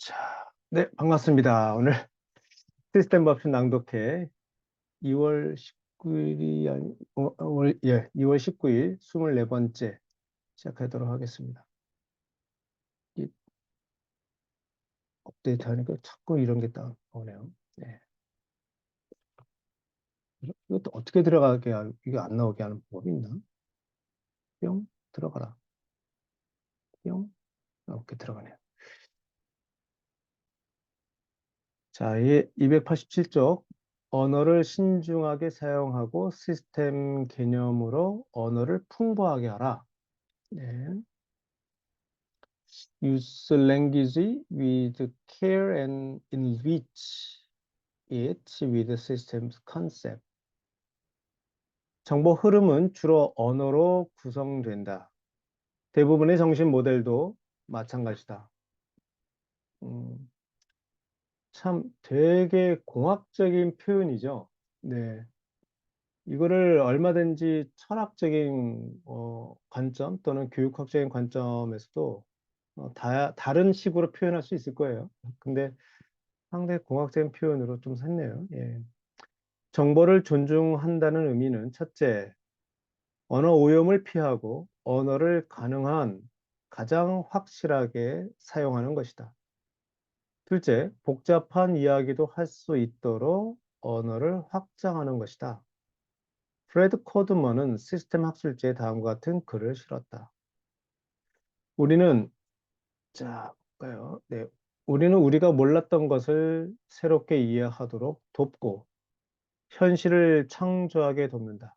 자, 네, 반갑습니다. 오늘 시스템 법칙 낭독회 2월 19일이 오늘 2월 19일 24번째 시작하도록 하겠습니다. 이 업데이트 하니까 자꾸 이런 게 나오네요. 네. 이것도 어떻게 들어가게 이게 안 나오게 하는 방법이 있나? 뿅 들어가라. 뿅 이렇게 들어가네요. 자, 이 287쪽 언어를 신중하게 사용하고 시스템 개념으로 언어를 풍부하게 하라. 네. Use language with care and enrich it with systems concept. 정보 흐름은 주로 언어로 구성된다. 대부분의 정신 모델도 마찬가지다. 음, 참 되게 공학적인 표현이죠. 네. 이거를 얼마든지 철학적인 관점 또는 교육학적인 관점에서도 다른 식으로 표현할 수 있을 거예요. 근데 상당히 공학적인 표현으로 좀 샜네요. 예. 정보를 존중한다는 의미는 첫째, 언어 오염을 피하고 언어를 가능한 가장 확실하게 사용하는 것이다. 둘째, 복잡한 이야기도 할 수 있도록 언어를 확장하는 것이다. 프레드 코드먼은 시스템 학술지에 다음과 같은 글을 실었다. 우리는, 자, 볼까요? 네. 우리는 우리가 몰랐던 것을 새롭게 이해하도록 돕고 현실을 창조하게 돕는다.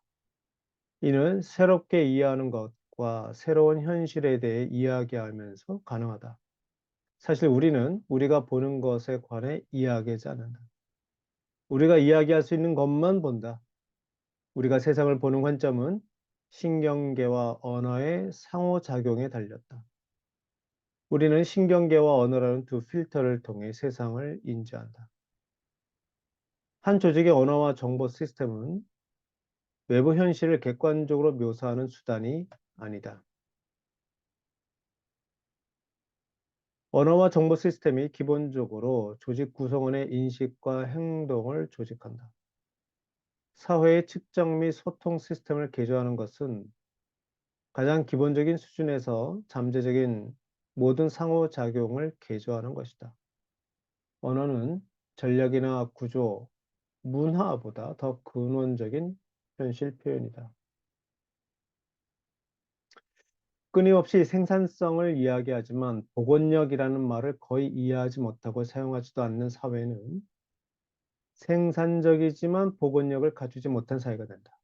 이는 새롭게 이해하는 것과 새로운 현실에 대해 이야기하면서 가능하다. 사실 우리는 우리가 보는 것에 관해 이야기하지 않는다. 우리가 이야기할 수 있는 것만 본다. 우리가 세상을 보는 관점은 신경계와 언어의 상호작용에 달렸다. 우리는 신경계와 언어라는 두 필터를 통해 세상을 인지한다. 한 조직의 언어와 정보 시스템은 외부 현실을 객관적으로 묘사하는 수단이 아니다. 언어와 정보 시스템이 기본적으로 조직 구성원의 인식과 행동을 조직한다. 사회의 측정 및 소통 시스템을 개조하는 것은 가장 기본적인 수준에서 잠재적인 모든 상호작용을 개조하는 것이다. 언어는 전략이나 구조, 문화보다 더 근원적인 현실 표현이다. 끊임없이 생산성을 이야기하지만 복원력이라는 말을 거의 이해하지 못하고 사용하지도 않는 사회는 생산적이지만 복원력을 갖추지 못한 사회가 된다.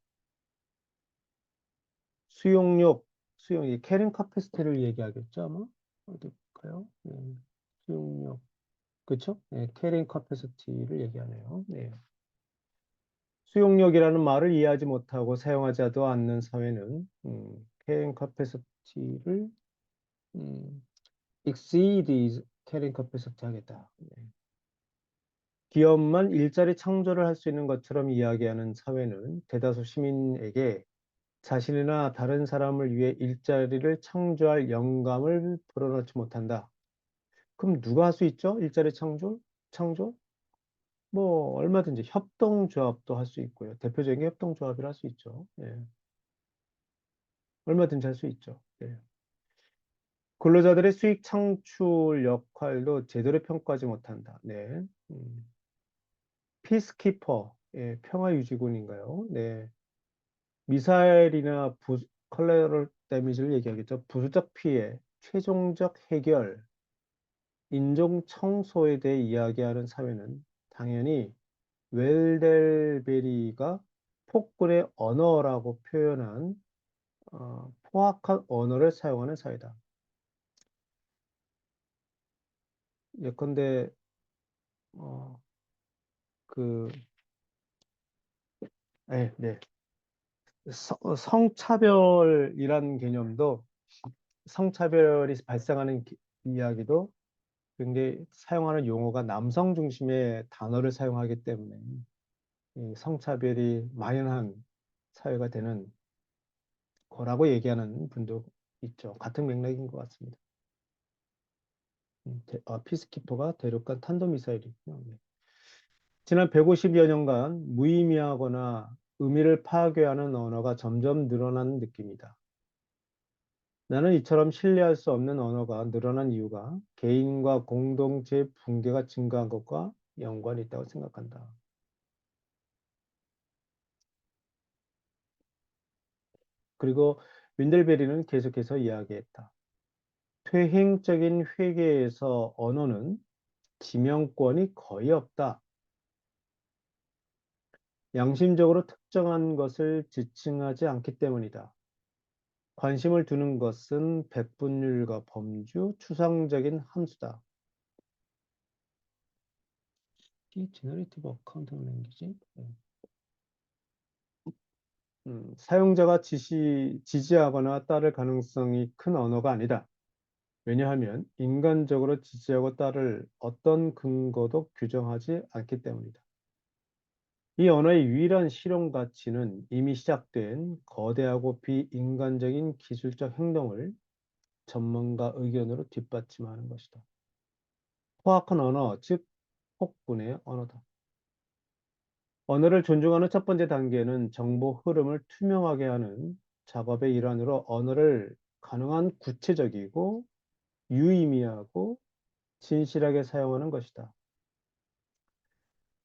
수용력, 이 캐링 카패시티를 얘기하겠죠, 아마? 어딜까요? 수용력, 그쵸? 네, 캐링 카패시티를 얘기하네요. 네. 수용력이라는 말을 이해하지 못하고 사용하지도 않는 사회는 캐링 카패시티를 exceed 캐링 카패시티 하겠다. 네. 기업만 일자리 창조를 할 수 있는 것처럼 이야기하는 사회는 대다수 시민에게 자신이나 다른 사람을 위해 일자리를 창조할 영감을 불어넣지 못한다. 그럼 누가 할 수 있죠? 일자리 창조? 창조? 뭐 얼마든지 협동조합도 할 수 있고요. 대표적인 게 협동조합이라 할 수 있죠. 예. 얼마든지 할 수 있죠. 예. 근로자들의 수익 창출 역할도 제대로 평가하지 못한다. 네. 피스키퍼, 예, 평화유지군인가요? 네. 미사일이나 컬러럴 데미지를 얘기하겠죠. 부수적 피해, 최종적 해결, 인종 청소에 대해 이야기하는 사회는 당연히 웰델베리가 폭군의 언어라고 표현한 포악한 언어를 사용하는 사회다. 예컨대 어, 그 네. 성차별이란 개념도 성차별이 발생하는 이야기도 굉장히 사용하는 용어가 남성 중심의 단어를 사용하기 때문에 이 성차별이 만연한 사회가 되는 거라고 얘기하는 분도 있죠. 같은 맥락인 것 같습니다. 피스키퍼가 대륙간 탄도미사일이군요. 네. 지난 150여 년간 무의미하거나 의미를 파괴하는 언어가 점점 늘어나는 느낌이다. 나는 이처럼 신뢰할 수 없는 언어가 늘어난 이유가 개인과 공동체의 붕괴가 증가한 것과 연관이 있다고 생각한다. 그리고 윈들베리는 계속해서 이야기했다. 퇴행적인 회계에서 언어는 지명권이 거의 없다. 양심적으로 특정한 것을 지칭하지 않기 때문이다. 관심을 두는 것은 백분율과 범주, 추상적인 함수다. 이 제너레이티브 어카운팅 랭귀지? 사용자가 지지하거나 따를 가능성이 큰 언어가 아니다. 왜냐하면 인간적으로 지지하고 따를 어떤 근거도 규정하지 않기 때문이다. 이 언어의 유일한 실용 가치는 이미 시작된 거대하고 비인간적인 기술적 행동을 전문가 의견으로 뒷받침하는 것이다. 포악한 언어, 즉 폭군의 언어다. 언어를 존중하는 첫 번째 단계는 정보 흐름을 투명하게 하는 작업의 일환으로 언어를 가능한 구체적이고 유의미하고 진실하게 사용하는 것이다.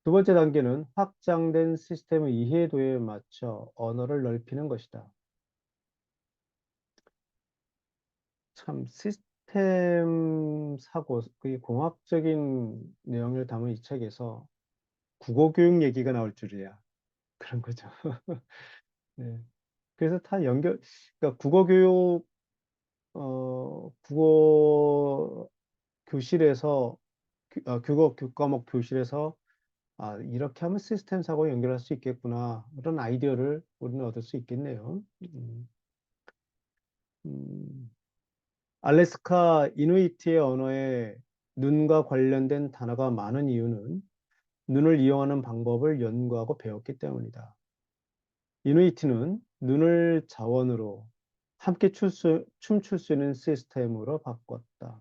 두 번째 단계는 확장된 시스템의 이해도에 맞춰 언어를 넓히는 것이다. 참 시스템 사고, 그 공학적인 내용을 담은 이 책에서 국어 교육 얘기가 나올 줄이야. 그런 거죠. 네. 그래서 다 그러니까 국어 교육, 국어 교실에서, 국어 교과목 교실에서, 이렇게 하면 시스템 사고 연결할 수 있겠구나. 그런 아이디어를 우리는 얻을 수 있겠네요. 음, 알래스카 이누이트의 언어에 눈과 관련된 단어가 많은 이유는 눈을 이용하는 방법을 연구하고 배웠기 때문이다. 이누이트는 눈을 자원으로 함께 춤출 수 있는 시스템으로 바꿨다.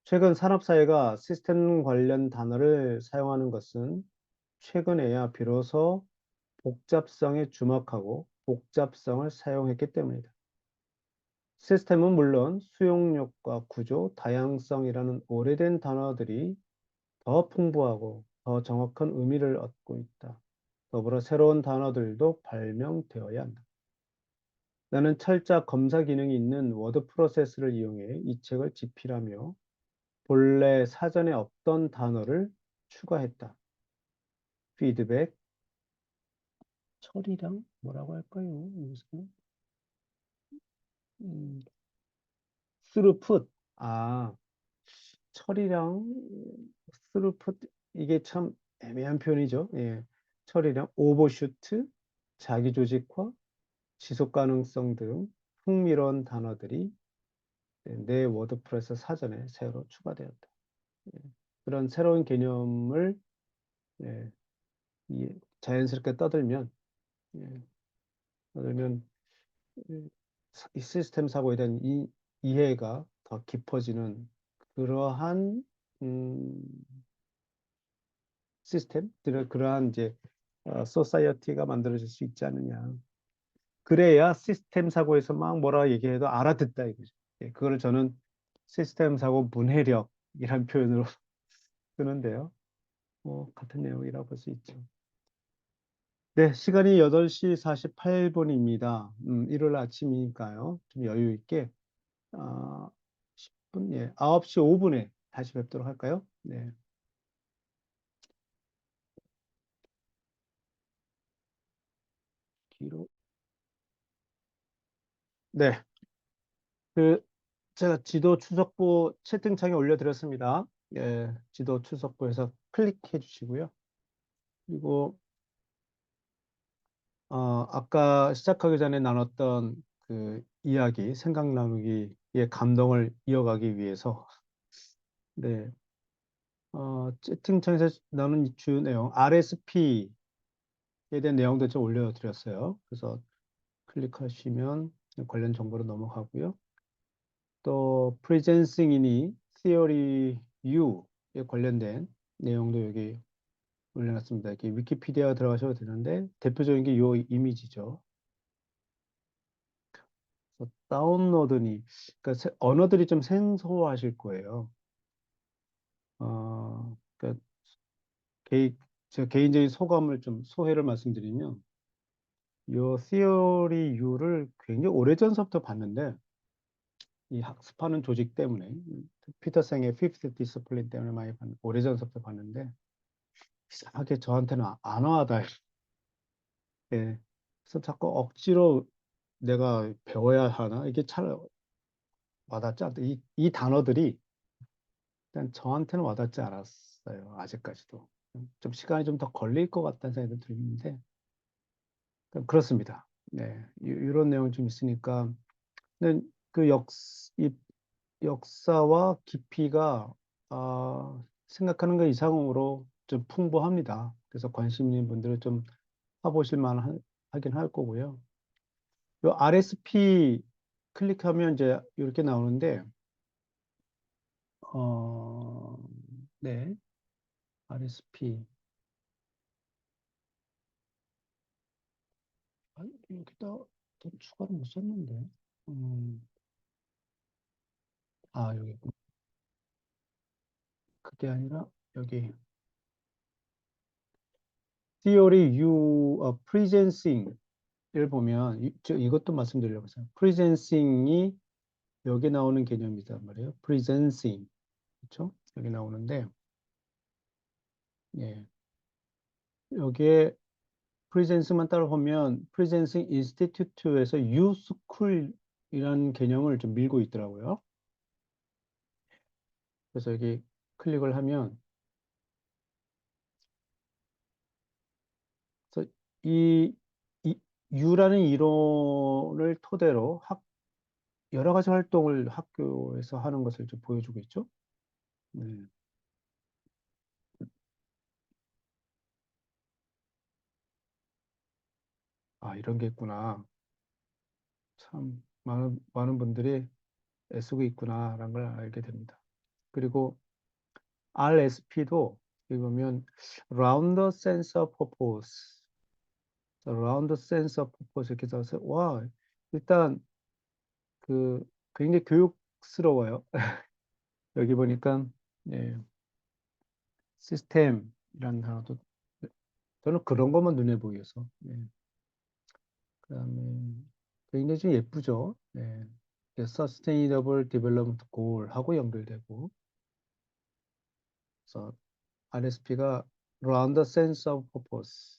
최근 산업사회가 시스템 관련 단어를 사용하는 것은 최근에야 비로소 복잡성에 주목하고 복잡성을 사용했기 때문이다. 시스템은 물론 수용력과 구조, 다양성이라는 오래된 단어들이 더 풍부하고 더 정확한 의미를 얻고 있다. 더불어 새로운 단어들도 발명되어야 한다. 나는 철자 검사 기능이 있는 워드 프로세스를 이용해 이 책을 집필하며 본래 사전에 없던 단어를 추가했다. 피드백, 처리량, 뭐라고 할까요? 여기서 음, 스루풋, 아, 처리량, 스루풋, 이게 참 애매한 표현이죠. 예. 처리량, 오버슈트, 자기조직화, 지속 가능성 등 흥미로운 단어들이 내 워드프레스 사전에 새로 추가되었다. 예. 그런 새로운 개념을 예, 자연스럽게 예, 떠들면 이 시스템 사고에 대한 이해가 더 깊어지는 그러한 음, 시스템, 그러한 이제 소사이어티가 만들어질 수 있지 않느냐. 그래야 시스템 사고에서 막 뭐라 얘기해도 알아듣다 이거죠. 예, 그거를 저는 시스템 사고 문해력이란 표현으로 쓰는데요. 같은 내용이라고 볼 수 있죠. 네, 시간이 8시 48분입니다. 일요일 아침이니까요. 좀 여유 있게 10분, 예, 9시 5분에 다시 뵙도록 할까요? 네, 뒤로. 네, 그 제가 지도 추석부 채팅창에 올려드렸습니다. 예, 지도 추석부에서 클릭해 주시고요. 그리고 아까 시작하기 전에 나눴던 그 이야기, 생각 나누기의 감동을 이어가기 위해서 네, 채팅창에서 나눈 주 내용, RSP에 대한 내용도 좀 올려드렸어요. 그래서 클릭하시면 관련 정보로 넘어가고요. 또 프리젠싱이니 Theory U에 관련된 내용도 여기 올려놨습니다. 이렇게 위키피디아 들어가셔도 되는데 대표적인 게 이 이미지죠. 그래서 다운로드니, 그러니까 언어들이 좀 생소하실 거예요. 그러니까 제 개인적인 소감을 좀 소회를 말씀드리면, 이 Theory U를 굉장히 오래전서부터 봤는데, 이 학습하는 조직 때문에, 피터생의 Fifth Discipline 때문에 많이 오래전서부터 봤는데, 이상하게 저한테는 안 와닿아요. 예. 그래서 자꾸 억지로 내가 배워야 하나? 이게 잘 와닿지 않다. 이 단어들이 일단 저한테는 와닿지 않았어요. 아직까지도. 좀 시간이 좀 더 걸릴 것 같다는 생각이 들는데, 그렇습니다. 네. 이런 내용이 좀 있으니까. 근데 그 이 역사와 깊이가, 생각하는 것 이상으로 좀 풍부합니다. 그래서 관심 있는 분들은 좀 해보실 하긴 할 거고요. 요 RSP 클릭하면 이제 이렇게 나오는데, 어, 네, RSP. 여기다 더 추가를 못 썼는데. 음, 여기. 그게 아니라, 여기. Theory you presencing을 보면, 이것도 말씀드리려고 했어요. presencing이 여기 나오는 개념이란 말이에요. presencing. 그렇죠? 여기 나오는데, 예. 여기에 프리젠스만 따로 보면 프리젠싱 인스티튜트에서 유스쿨이라는 개념을 좀 밀고 있더라고요. 그래서 여기 클릭을 하면 그래서 이 U라는 이론을 토대로 여러 가지 활동을 학교에서 하는 것을 좀 보여주고 있죠. 네. 이런 게 있구나. 참 많은 분들이 애쓰고 있구나라는 걸 알게 됩니다. 그리고 RSP도 여기 보면 Round the Sense of Purpose, Round the Sense of Purpose 이렇게 써서 와 일단 그 굉장히 교육스러워요. 여기 보니까 예, 시스템이라는 단어도 저는 그런 것만 눈에 보여서 예. 그다음에 굉장히 좀 예쁘죠. 예. Sustainable Development Goal하고 연결되고 그래서 RSP가 Round the Sense of Purpose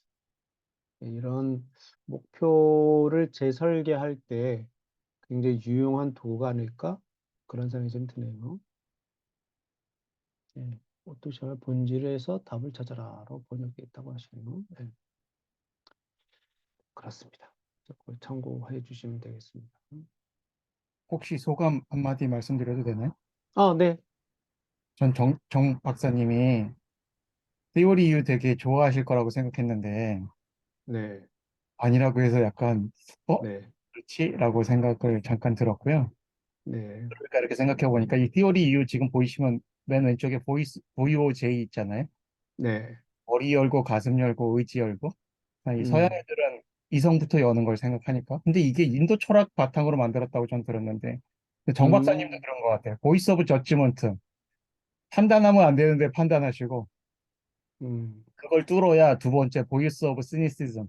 이런 목표를 재설계할 때 굉장히 유용한 도구가 아닐까? 그런 생각이 좀 드네요. 예. 오토샵의 본질에서 답을 찾아라로 번역했다고 하시네요. 예. 그렇습니다. 그걸 참고해 주시면 되겠습니다. 혹시 소감 한마디 말씀드려도 되나요? 네. 전 정 박사님이 Theory U 되게 좋아하실 거라고 생각했는데 네. 아니라고 해서 약간 네. 그렇지? 라고 생각을 잠깐 들었고요. 네. 그러니까 이렇게 생각해 보니까 이 Theory U 지금 보이시면 맨 왼쪽에 VOJ 있잖아요. 네. 머리 열고 가슴 열고 의지 열고 이 서양 음. 애들은 이성부터 여는 걸 생각하니까 근데 이게 인도 철학 바탕으로 만들었다고 전 들었는데 정 박사님도 음. 그런 것 같아요. 보이스 오브 저지먼트 판단하면 안 되는데 판단하시고 음. 그걸 뚫어야 두 번째 보이스 오브 시니시즘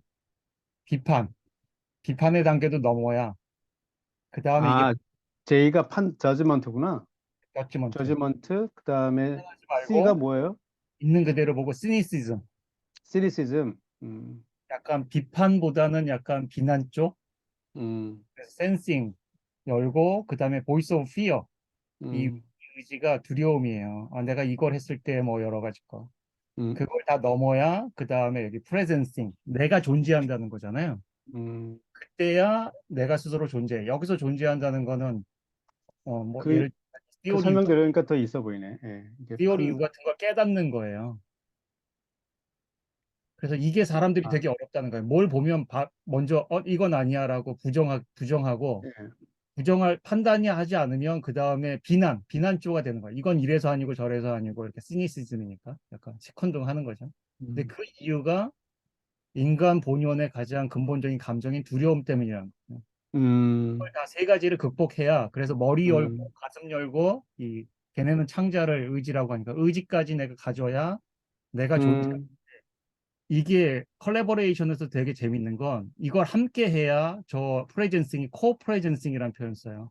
비판 비판의 단계도 넘어야 그 다음에 이게 아, J가 저지먼트구나. 저지먼트 저지먼트, 그다음에 판단하지 C가 말고 뭐예요? 있는 그대로 보고 시니시즘 시니시즘. 약간 비판보다는 약간 비난 쪽 음. 센싱 열고 그 다음에 보이스 오브 피어 이 음. 의지가 두려움이에요. 내가 이걸 했을 때 뭐 여러 가지 거 음. 그걸 다 넘어야 그 다음에 여기 프레젠싱 내가 존재한다는 거잖아요. 음. 그때야 내가 스스로 존재해. 여기서 존재한다는 거는 뭐 그, 예를 그 띠오리 유 설명 들으니까 더 있어 보이네. 예. 이게 띠오리 유 같은 걸 깨닫는 거예요. 그래서 이게 사람들이 아, 되게 어렵다는 거예요. 뭘 보면 먼저 이건 아니야라고 부정하고 예. 부정할 판단이 하지 않으면 그 다음에 비난조가 되는 거야. 이건 이래서 아니고 저래서 아니고 이렇게 시니시즘이니까 약간 시큰둥하는 거죠. 근데 음, 그 이유가 인간 본연의 가장 근본적인 감정인 두려움 때문이라는 거예요. 음, 다 세 가지를 극복해야 그래서 머리 열고 음, 가슴 열고 이 걔네는 창자를 의지라고 하니까 의지까지 내가 가져야 내가 존재. 음, 이게 컬래버레이션에서 되게 재밌는 건 이걸 함께 해야 저 프레젠싱이 코프레젠싱이라는 표현 써요.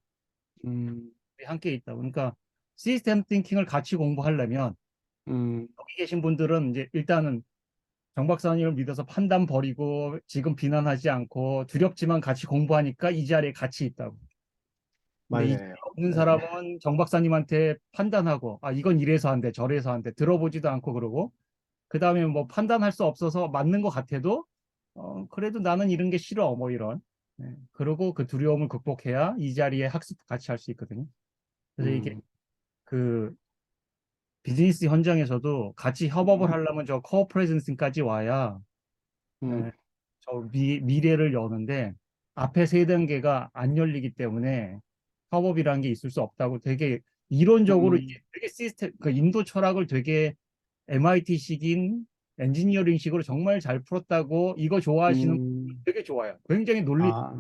음, 함께 있다. 그러니까 시스템 띵킹을 같이 공부하려면 음, 여기 계신 분들은 이제 일단은 정 박사님을 믿어서 판단 버리고 지금 비난하지 않고 두렵지만 같이 공부하니까 이 자리에 같이 있다고. 근데 이 맞아요. 없는 네. 사람은 정 박사님한테 판단하고 아 이건 이래서 안 돼, 저래서 안 돼, 들어보지도 않고 그러고 그 다음에 뭐 판단할 수 없어서 맞는 것 같아도 그래도 나는 이런 게 싫어 뭐 이런. 네. 그리고 그 두려움을 극복해야 이 자리에 학습 같이 할 수 있거든요. 그래서 이게 음, 그 비즈니스 현장에서도 같이 협업을 하려면 저 코어 프레젠스까지 와야 음, 예, 저 미래를 여는데 앞에 세 단계가 안 열리기 때문에 협업이라는 게 있을 수 없다고 되게 이론적으로 이게 음, 되게 시스템 그 인도 철학을 되게 MIT식인 엔지니어링식으로 정말 잘 풀었다고 이거 좋아하시는 분 음, 되게 좋아요. 굉장히 아,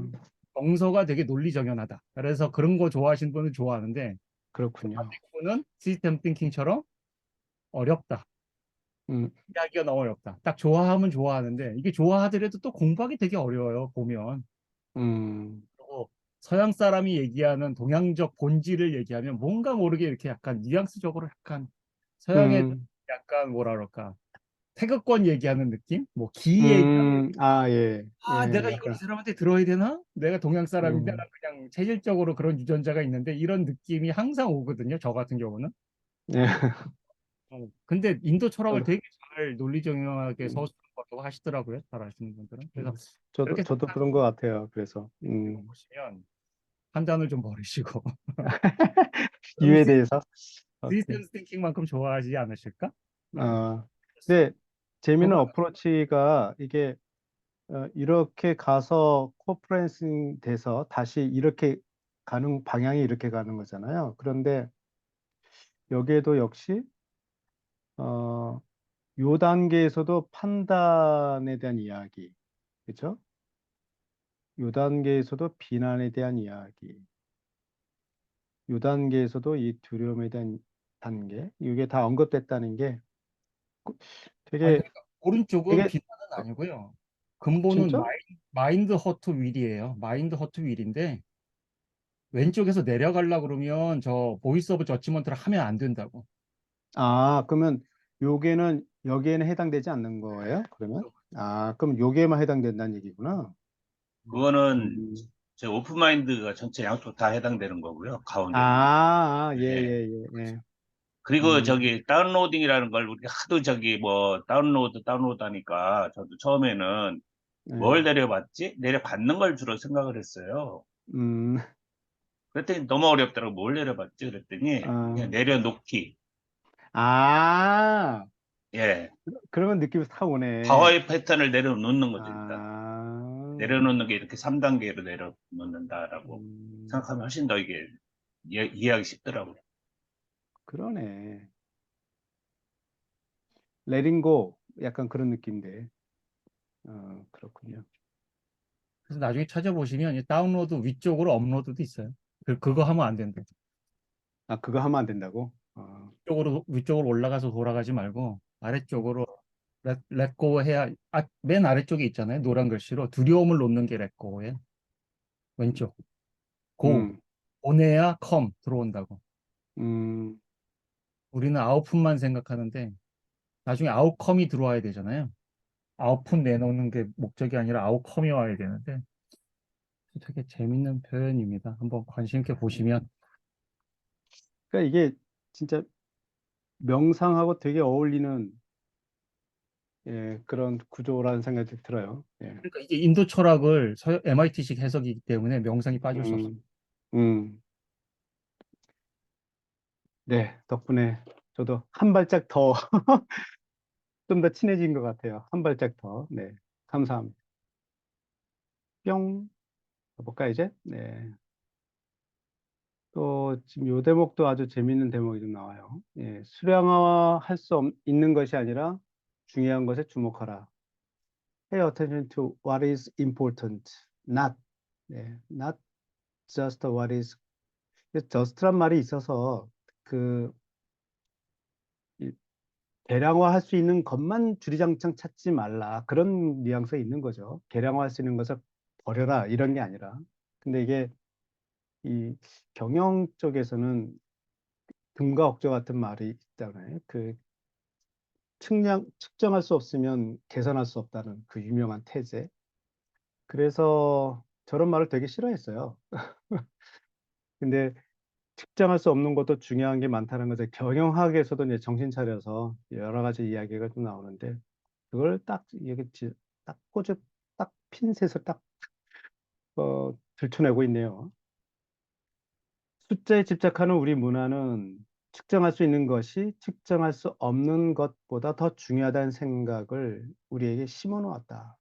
정서가 되게 논리정연하다. 그래서 그런 거 좋아하시는 분은 좋아하는데 그렇군요. 반대부분은 시스템 띵킹처럼 어렵다. 음, 이야기가 너무 어렵다. 딱 좋아하면 좋아하는데 이게 좋아하더라도 또 공부하기 되게 어려워요. 보면. 음, 그리고 서양 사람이 얘기하는 동양적 본질을 얘기하면 뭔가 모르게 이렇게 약간 뉘앙스적으로 약간 서양의 음, 약간 뭐라 그럴까 태극권 얘기하는 느낌? 뭐 기 얘기하는 아, 예, 아, 예, 내가 이걸 이 약간, 사람한테 들어야 되나? 내가 동양 사람인데 난 음, 그냥 체질적으로 그런 유전자가 있는데 이런 느낌이 항상 오거든요. 저 같은 경우는. 예, 근데 인도 철학을 저도, 되게 잘 논리정연하게 음, 서술하고 하시더라고요. 잘 아시는 분들은. 그래서 저도, 그렇게 저도 그런 것 같아요. 그래서, 읽어보시면 판단을 좀 버리시고 그럼 이유에 대해서, 오케이. 시스템 띵킹만큼 좋아하지 않으실까? 네. 근데 재미있는 그거 어프로치가 이게 이렇게 가서 코퍼런싱 돼서 다시 이렇게 가는 방향이 이렇게 가는 거잖아요. 그런데 여기에도 역시 어, 요 단계에서도 판단에 대한 이야기, 그렇죠? 요 단계에서도 비난에 대한 이야기, 요 단계에서도 이 두려움에 대한 단계, 이게 다 언급됐다는 게 아니 되게 그러니까 오른쪽은 되게 비난은 아니고요. 근본은 진짜? 마인드 허트 윌이에요. 마인드 허트 윌인데 왼쪽에서 내려가려 그러면 저 보이스 오브 저지먼트를 하면 안 된다고. 아, 그러면 요게는 여기에는 해당되지 않는 거예요? 그러면? 아, 그럼 요게만 해당된다는 얘기구나. 그거는 음. 제 오픈마인드가 전체 양쪽 다 해당되는 거고요. 가운데 있는. 예, 예. 예, 예, 예. 그리고 음, 저기 다운로딩이라는 걸 우리가 하도 저기 뭐 다운로드 하니까 저도 처음에는 뭘 예. 내려봤지? 내려받는 걸 주로 생각을 했어요. 음, 그랬더니 너무 어렵더라고. 뭘 내려봤지? 그랬더니 그냥 아, 내려놓기. 아, 예. 그러면 느낌이 탁 오네. 파워의 패턴을 내려놓는 거죠, 일단. 아, 내려놓는 게 이렇게 3단계로 내려놓는다라고 음, 생각하면 훨씬 더 이게 이해하기 쉽더라고요. 그러네. 레린고 약간 그런 느낌인데. 그렇군요. 그래서 나중에 찾아보시면 이 다운로드 위쪽으로 업로드도 있어요. 그거 하면 안 된대. 아, 그거 하면 안 된다고? 위쪽으로 올라가서 돌아가지 말고 아래쪽으로 렛고 해야 맨 아래쪽에 있잖아요. 노란 글씨로 두려움을 놓는 게 렛고예요. 왼쪽. 고. 음, 보내야 컴 들어온다고. 음, 우리는 아웃풋만 생각하는데 나중에 아웃컴이 들어와야 되잖아요. 아웃풋 내놓는 게 목적이 아니라 아웃컴이 와야 되는데 되게 재밌는 표현입니다. 한번 관심 있게 보시면 그러니까 이게 진짜 명상하고 되게 어울리는 예, 그런 구조라는 생각이 들어요. 예. 그러니까 이게 인도 철학을 MIT식 해석이기 때문에 명상이 빠질 수 없어요. 음, 음, 네, 덕분에 저도 한 발짝 더, 좀 더 친해진 것 같아요. 한 발짝 더. 네, 감사합니다. 뿅. 가볼까, 이제? 네. 또 지금 요 대목도 아주 재미있는 대목이 좀 나와요. 예, 수량화할 수 있는 것이 아니라 중요한 것에 주목하라. Pay attention to what is important, not, not just what is. just란 말이 있어서 그 이- 계량화할 수 있는 것만 주리장창 찾지 말라. 그런 뉘앙스가 있는 거죠. 계량화할 수 있는 것을 버려라 이런 게 아니라. 근데 이게 이 경영 쪽에서는 등가 억저 같은 말이 있잖아요. 그 측정할 수 없으면 계산할 수 없다는 그 유명한 태제. 그래서 저런 말을 되게 싫어했어요. 근데 측정할 수 없는 것도 중요한 게 많다는 것을 경영학에서도 이제 정신 차려서 여러 가지 이야기가 좀 나오는데 그걸 딱 이게 딱 꼬집 딱 핀셋을 딱 들춰내고 있네요. 숫자에 집착하는 우리 문화는 측정할 수 있는 것이 측정할 수 없는 것보다 더 중요하다는 생각을 우리에게 심어 놓았다.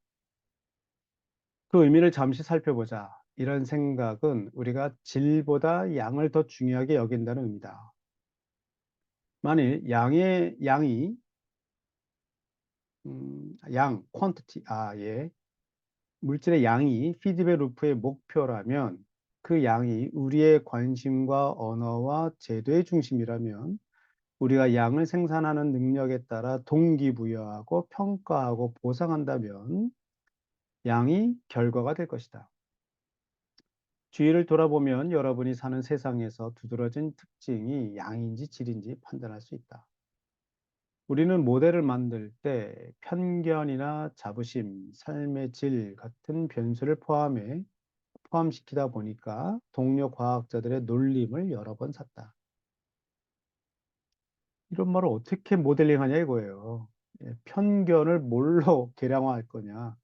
그 의미를 잠시 살펴보자. 이런 생각은 우리가 질보다 양을 더 중요하게 여긴다는 의미다. 만일 양이 quantity, 예. 물질의 양이 피드백 루프의 목표라면 그 양이 우리의 관심과 언어와 제도의 중심이라면 우리가 양을 생산하는 능력에 따라 동기부여하고 평가하고 보상한다면 양이 결과가 될 것이다. 주위를 돌아보면 여러분이 사는 세상에서 두드러진 특징이 양인지 질인지 판단할 수 있다. 우리는 모델을 만들 때 편견이나 자부심, 삶의 질 같은 변수를 포함시키다 보니까 동료 과학자들의 놀림을 여러 번 샀다. 이런 말을 어떻게 모델링하냐 이거예요. 편견을 뭘로 계량화할 거냐.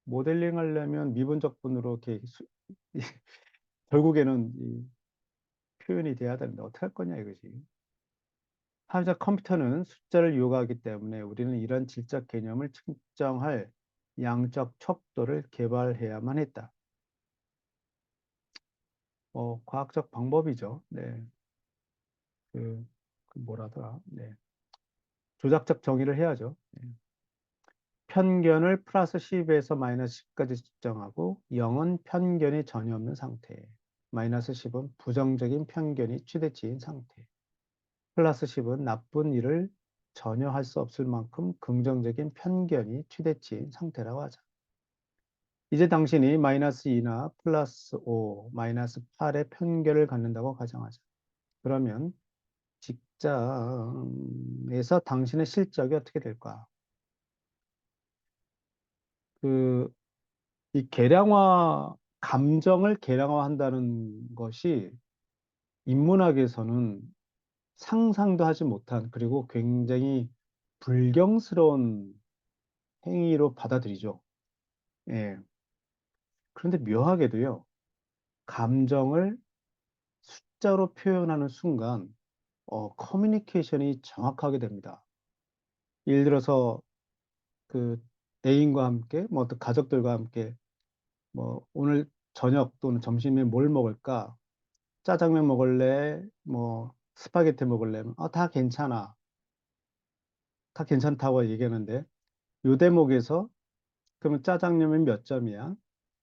모델링 하려면 미분적분으로 이렇게 결국에는 이 표현이 돼야 되는데 어떻게 할 거냐 이거지. 사회적 컴퓨터는 숫자를 요구하기 때문에 우리는 이런 질적 개념을 측정할 양적 척도를 개발해야만 했다. 과학적 방법이죠. 네. 그 뭐라더라. 네. 조작적 정의를 해야죠. 네. 편견을 플러스 10에서 마이너스 10까지 측정하고 0은 편견이 전혀 없는 상태. 마이너스 10은 부정적인 편견이 최대치인 상태. 플러스 10은 나쁜 일을 전혀 할 수 없을 만큼 긍정적인 편견이 최대치인 상태라고 하자. 이제 당신이 마이너스 2나 플러스 5, 마이너스 8의 편견을 갖는다고 가정하자. 그러면 직장에서 당신의 실적이 어떻게 될까? 그, 이 감정을 계량화한다는 것이 인문학에서는 상상도 하지 못한 그리고 굉장히 불경스러운 행위로 받아들이죠. 예. 그런데 묘하게도요, 감정을 숫자로 표현하는 순간, 커뮤니케이션이 정확하게 됩니다. 예를 들어서, 그, 애인과 함께, 뭐, 또 가족들과 함께, 뭐, 오늘 저녁 또는 점심에 뭘 먹을까? 짜장면 먹을래? 뭐, 스파게티 먹을래? 다 괜찮아. 다 괜찮다고 얘기하는데, 요 대목에서, 그러면 짜장면은 몇 점이야?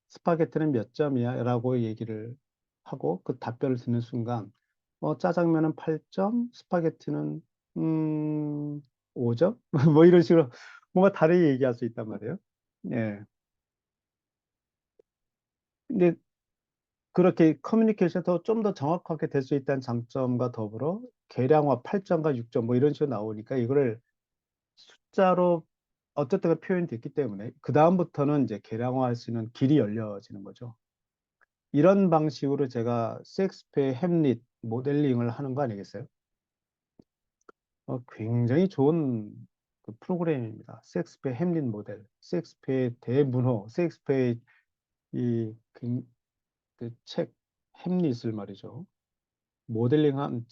스파게티는 몇 점이야? 라고 얘기를 하고 그 답변을 듣는 순간 짜장면은 8점, 스파게티는 5점? 뭐 이런 식으로 뭔가 다르게 얘기할 수 있단 말이에요. 예. 근데 그렇게 커뮤니케이션이 좀 더 정확하게 될 수 있다는 장점과 더불어 계량화 8점과 6점 뭐 이런 식으로 나오니까 이거를 숫자로 어쨌든 표현됐기 때문에 그 다음부터는 이제 계량화할 수 있는 길이 열려지는 거죠. 이런 방식으로 제가 셰익스피어의 햄릿 모델링을 하는 거 아니겠어요? 굉장히 좋은 그 프로그램입니다. 셰익스피어 햄릿 모델, 셰익스피어의 대문호, 셰익스피어의 이그책 햄릿을 말이죠. 모델링한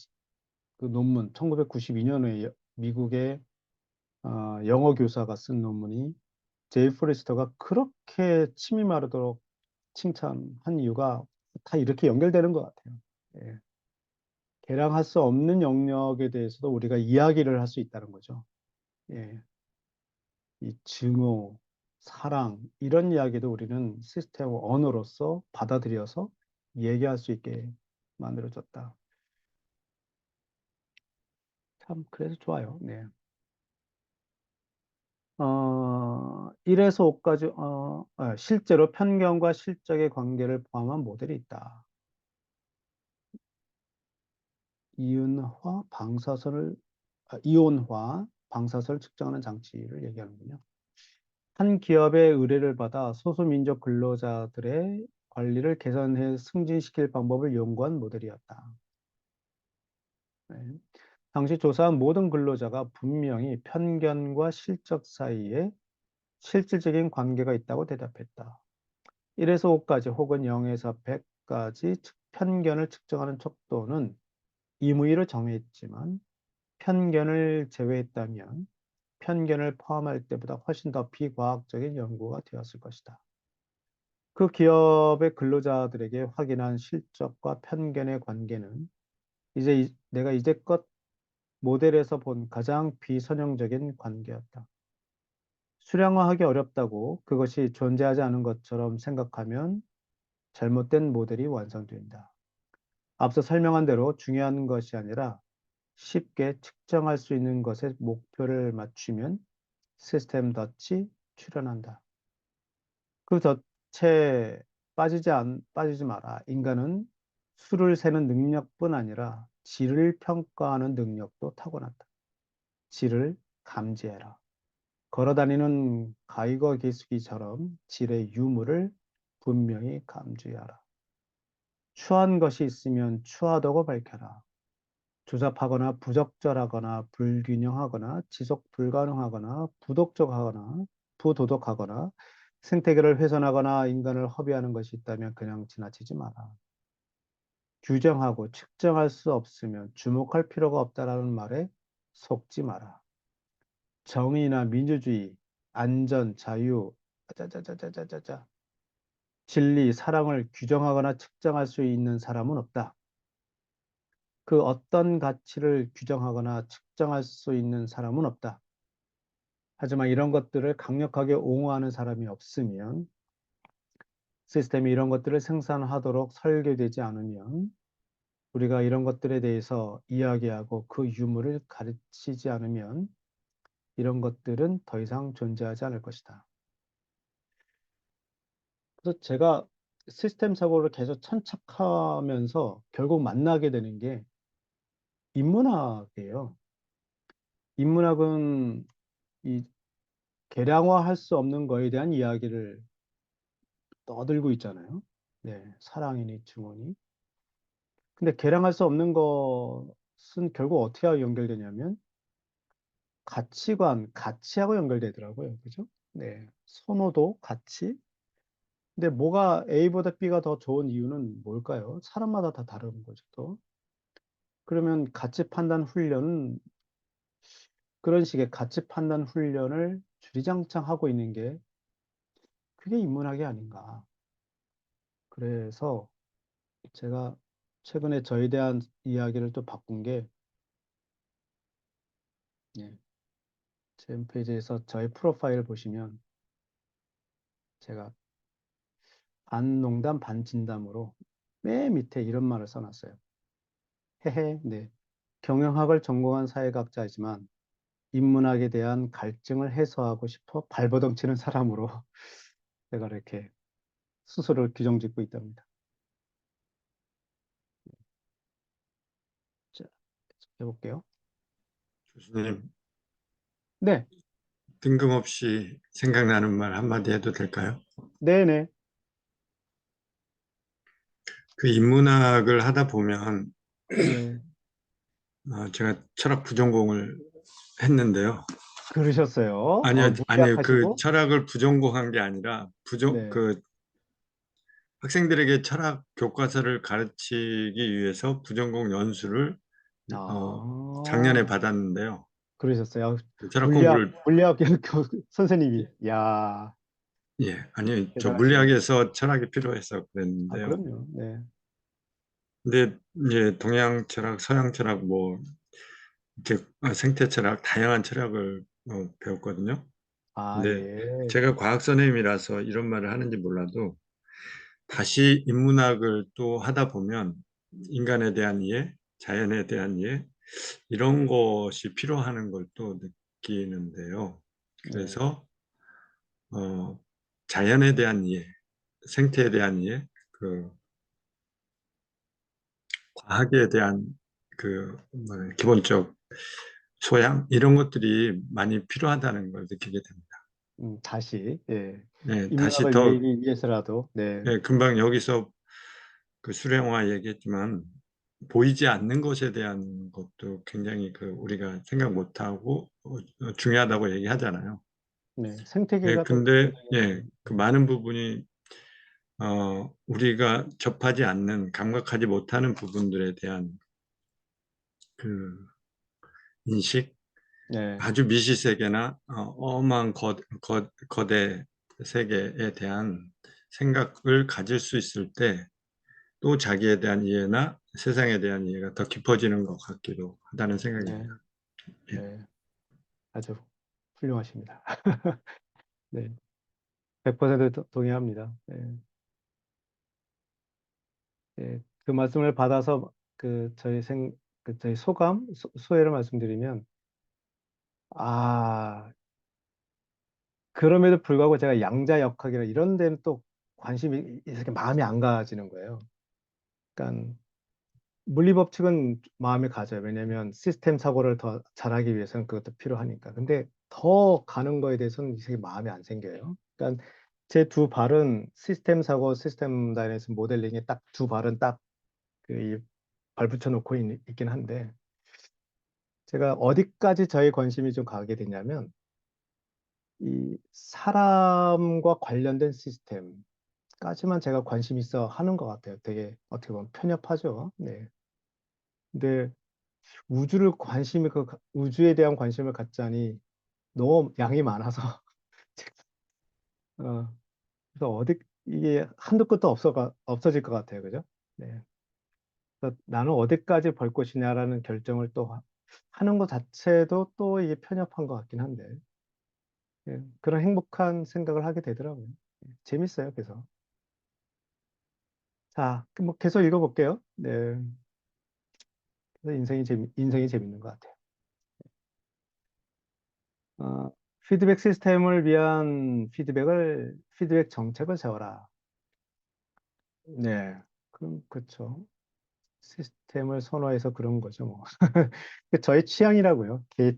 그 논문, 1992년에 미국의 영어 교사가 쓴 논문이 제이 포레스터가 그렇게 침이 마르도록 칭찬한 이유가 다 이렇게 연결되는 것 같아요. 예. 개량할 수 없는 영역에 대해서도 우리가 이야기를 할 수 있다는 거죠. 예. 이 증오, 사랑, 이런 이야기도 우리는 시스템 언어로서 받아들여서 얘기할 수 있게 만들어졌다. 참, 그래서 좋아요. 네. 1에서 5까지, 실제로 편견과 실적의 관계를 포함한 모델이 있다. 이온화, 방사선을 측정하는 장치를 얘기하는군요. 한 기업의 의뢰를 받아 소수민족 근로자들의 관리를 개선해 승진시킬 방법을 연구한 모델이었다. 네. 당시 조사한 모든 근로자가 분명히 편견과 실적 사이에 실질적인 관계가 있다고 대답했다. 1에서 5까지 혹은 0에서 100까지 편견을 측정하는 척도는 임의로 정했지만 편견을 제외했다면 편견을 포함할 때보다 훨씬 더 비과학적인 연구가 되었을 것이다. 그 기업의 근로자들에게 확인한 실적과 편견의 관계는 내가 이제껏 모델에서 본 가장 비선형적인 관계였다. 수량화하기 어렵다고 그것이 존재하지 않은 것처럼 생각하면 잘못된 모델이 완성된다. 앞서 설명한 대로 중요한 것이 아니라 쉽게 측정할 수 있는 것에 목표를 맞추면 시스템 덫이 출현한다. 그 덫에 빠지지 마라. 인간은 수를 세는 능력뿐 아니라 질을 평가하는 능력도 타고났다. 질을 감지해라. 걸어다니는 가이거 기수기처럼 질의 유무를 분명히 감지하라. 추한 것이 있으면 추하다고 밝혀라. 조잡하거나 부적절하거나 불균형하거나 지속 불가능하거나 부도덕하거나 생태계를 훼손하거나 인간을 허비하는 것이 있다면 그냥 지나치지 마라. 규정하고 측정할 수 없으면 주목할 필요가 없다라는 말에 속지 마라. 정의나 민주주의, 안전, 자유, 짜자자자자자자, 진리, 사랑을 규정하거나 측정할 수 있는 사람은 없다. 그 어떤 가치를 규정하거나 측정할 수 있는 사람은 없다. 하지만 이런 것들을 강력하게 옹호하는 사람이 없으면 시스템이 이런 것들을 생산하도록 설계되지 않으면 우리가 이런 것들에 대해서 이야기하고 그 유무를 가르치지 않으면 이런 것들은 더 이상 존재하지 않을 것이다. 그래서 제가 시스템 사고를 계속 천착하면서 결국 만나게 되는 게 인문학이에요. 인문학은 이 계량화할 수 없는 거에 대한 이야기를 떠들고 있잖아요. 네, 사랑이니 증오니. 근데 계량할 수 없는 것은 결국 어떻게 연결되냐면 가치하고 연결되더라고요. 그죠? 네, 선호도, 가치. 근데 뭐가 A보다 B가 더 좋은 이유는 뭘까요? 사람마다 다 다른 거죠, 또. 그러면 가치 판단 훈련은 그런 식의 가치 판단 훈련을 주리장창 하고 있는 게 그게 인문학이 아닌가. 그래서 제가 최근에 저에 대한 이야기를 또 바꾼 게 예, 제 홈페이지에서 저의 프로파일 보시면 제가 반 농담 반 진담으로 맨 밑에 이런 말을 써놨어요. 헤헤, 네. 경영학을 전공한 사회학자이지만 인문학에 대한 갈증을 해소하고 싶어 발버둥 치는 사람으로 제가 이렇게 스스로를 규정짓고 있답니다. 자, 계속 해볼게요. 교수님, 네, 뜬금없이 생각나는 말 한마디 해도 될까요? 네네. 그 인문학을 하다 보면 네, 제가 철학 부전공을 했는데요. 그러셨어요. 아니요, 그 물리학하시고. 철학을 부전공한 게 아니라 네. 그 학생들에게 철학 교과서를 가르치기 위해서 부전공 연수를 작년에 아, 받았는데요. 그러셨어요. 그 철학 물리학, 공부를 물리학 선생님이. 야, 예, 아니 저 대단하시네. 물리학에서 철학이 필요해서 아, 그랬는데요. 그럼요. 네. 근데 이제 동양 철학, 서양 철학 뭐 이렇게 생태 철학 다양한 철학을 배웠거든요. 아, 근데 예. 제가 과학 선생님이라서 이런 말을 하는지 몰라도 다시 인문학을 또 하다 보면 인간에 대한 이해, 자연에 대한 이해 이런 것이 필요하는 걸 또 느끼는데요. 네. 그래서 자연에 대한 이해, 생태에 대한 이해, 그 과학에 대한 기본적 소양 이런 것들이 많이 필요하다는 걸 느끼게 됩니다. 다시, 예. 네, 다시 인문학을 더 이해하기 위해서라도, 네. 금방 여기서 그 수령화 얘기했지만 보이지 않는 것에 대한 것도 굉장히 우리가 생각 못하고 중요하다고 얘기하잖아요. 네. 예, 생태계가 또 근데 굉장히, 예, 그 많은 부분이 우리가 접하지 않는 감각하지 못하는 부분들에 대한 그 인식, 네. 아주 미시세계나 어마한 거대 세계에 대한 생각을 가질 수 있을 때 또 자기에 대한 이해나 세상에 대한 이해가 더 깊어지는 것 같기도 하다는 네. 생각입니다. 예. 네. 아주 훌륭하십니다. 네. 100% 동의합니다. 네. 예. 그 말씀을 받아서 저희 소회를 말씀드리면, 아, 그럼에도 불구하고 제가 양자역학이나 이런 데는 또 관심이 이렇게 마음이 안 가지는 거예요. 그러니까 물리법칙은 마음에 가져요. 왜냐하면 시스템 사고를 더 잘하기 위해서는 그것도 필요하니까. 근데 더 가는 거에 대해서는 이렇게 마음이 안 생겨요. 그러니까 제 두 발은 시스템 사고, 시스템 다이내스 모델링에 딱 두 발은 딱 발 붙여놓고 있긴 한데, 제가 어디까지 저의 관심이 좀 가게 되냐면, 이 사람과 관련된 시스템까지만 제가 관심 있어 하는 것 같아요. 되게 어떻게 보면 편협하죠. 네. 근데 우주에 대한 관심을 갖자니 너무 양이 많아서 어, 그래서 이게 한도 끝도 없어질 것 같아요. 그죠? 네. 그래서 나는 어디까지 볼 것이냐라는 결정을 또 하는 것 자체도 또 이게 편협한 것 같긴 한데, 예, 그런 행복한 생각을 하게 되더라고요. 예, 재밌어요. 그래서 자, 뭐 계속 읽어볼게요. 네. 그래서 인생이 재밌는 것 같아요. 어, 피드백 시스템을 위한 피드백 정책을 세워라. 네. 그럼, 그렇죠. 시스템을 선호해서 그런 거죠, 뭐. 저의 취향이라고요. 예,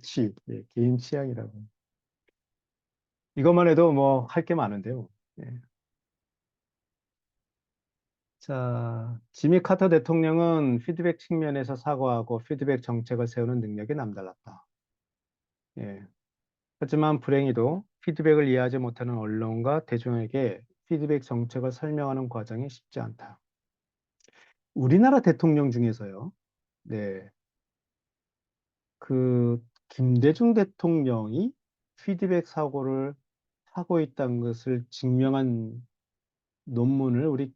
개인 취향이라고. 이것만 해도 뭐 할 게 많은데요. 예. 자, 지미 카터 대통령은 피드백 측면에서 사고하고 피드백 정책을 세우는 능력이 남달랐다. 예. 하지만 불행히도 피드백을 이해하지 못하는 언론과 대중에게 피드백 정책을 설명하는 과정이 쉽지 않다. 우리나라 대통령 중에서요. 네. 김대중 대통령이 피드백 사고를 하고 있다는 것을 증명한 논문을 우리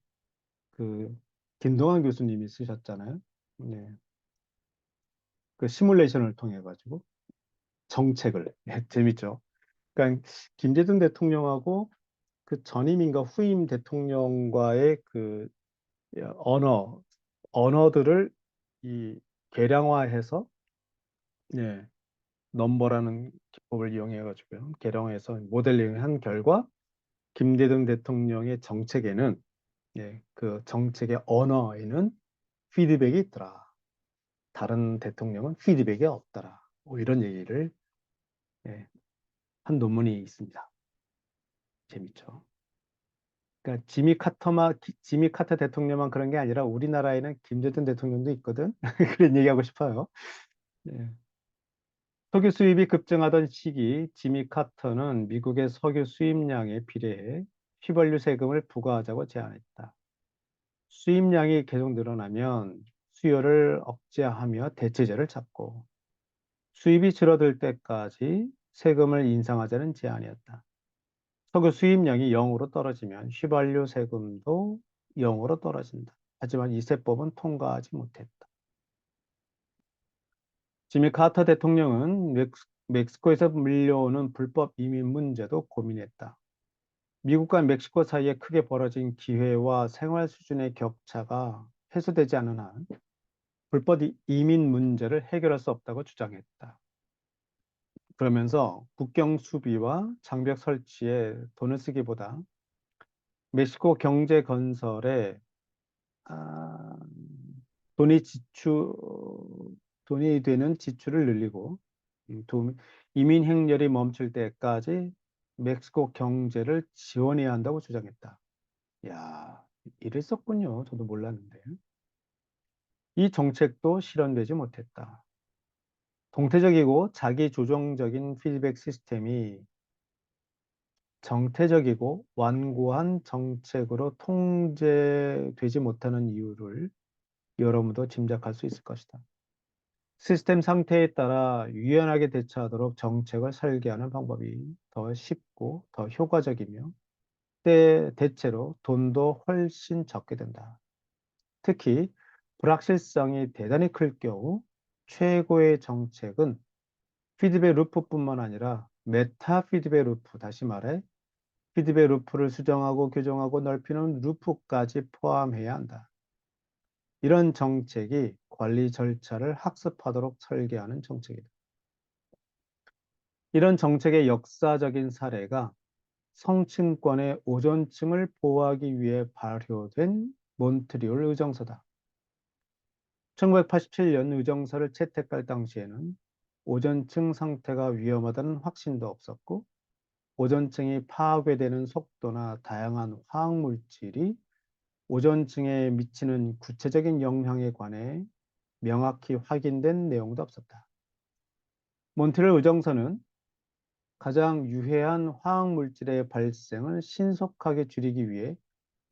그 김동완 교수님이 쓰셨잖아요. 네. 그 시뮬레이션을 통해 가지고 정책을 재밌죠. 그러니까 김대중 대통령하고 그 전임인가 후임 대통령과의 언어 언어들을 이 계량화해서 네, 넘버라는 기법을 이용해 가지고요. 계량화해서 모델링을 한 결과 김대중 대통령의 정책에는 그 정책의 언어에는 피드백이 있더라. 다른 대통령은 피드백이 없더라. 뭐 이런 얘기를 예, 한 논문이 있습니다. 재밌죠. 그러니까 지미 카터 대통령만 그런 게 아니라 우리나라에는 김대중 대통령도 있거든. 그런 얘기하고 싶어요. 네. 석유 수입이 급증하던 시기 지미 카터는 미국의 석유 수입량에 비례해 휘발유 세금을 부과하자고 제안했다. 수입량이 계속 늘어나면 수요를 억제하며 대체제를 찾고 수입이 줄어들 때까지 세금을 인상하자는 제안이었다. 석유 수입량이 0으로 떨어지면 휘발유 세금도 0으로 떨어진다. 하지만 이 세법은 통과하지 못했다. 지미 카터 대통령은 멕시코에서 밀려오는 불법 이민 문제도 고민했다. 미국과 멕시코 사이에 크게 벌어진 기회와 생활 수준의 격차가 해소되지 않은 한 불법 이민 문제를 해결할 수 없다고 주장했다. 그러면서 국경 수비와 장벽 설치에 돈을 쓰기보다 멕시코 경제 건설에 아, 돈이 지출, 돈이 되는 지출을 늘리고 이민 행렬이 멈출 때까지 멕시코 경제를 지원해야 한다고 주장했다. 야, 이랬었군요. 저도 몰랐는데. 이 정책도 실현되지 못했다. 동태적이고 자기조정적인 피드백 시스템이 정태적이고 완고한 정책으로 통제되지 못하는 이유를 여러분도 짐작할 수 있을 것이다. 시스템 상태에 따라 유연하게 대처하도록 정책을 설계하는 방법이 더 쉽고 더 효과적이며 대체로 돈도 훨씬 적게 든다. 특히 불확실성이 대단히 클 경우 최고의 정책은 피드백 루프뿐만 아니라 메타 피드백 루프, 다시 말해 피드백 루프를 수정하고 교정하고 넓히는 루프까지 포함해야 한다. 이런 정책이 관리 절차를 학습하도록 설계하는 정책이다. 이런 정책의 역사적인 사례가 성층권의 오존층을 보호하기 위해 발효된 몬트리올 의정서다. 1987년 의정서를 채택할 당시에는 오존층 상태가 위험하다는 확신도 없었고 오존층이 파괴되는 속도나 다양한 화학물질이 오존층에 미치는 구체적인 영향에 관해 명확히 확인된 내용도 없었다. 몬트리올 의정서는 가장 유해한 화학물질의 발생을 신속하게 줄이기 위해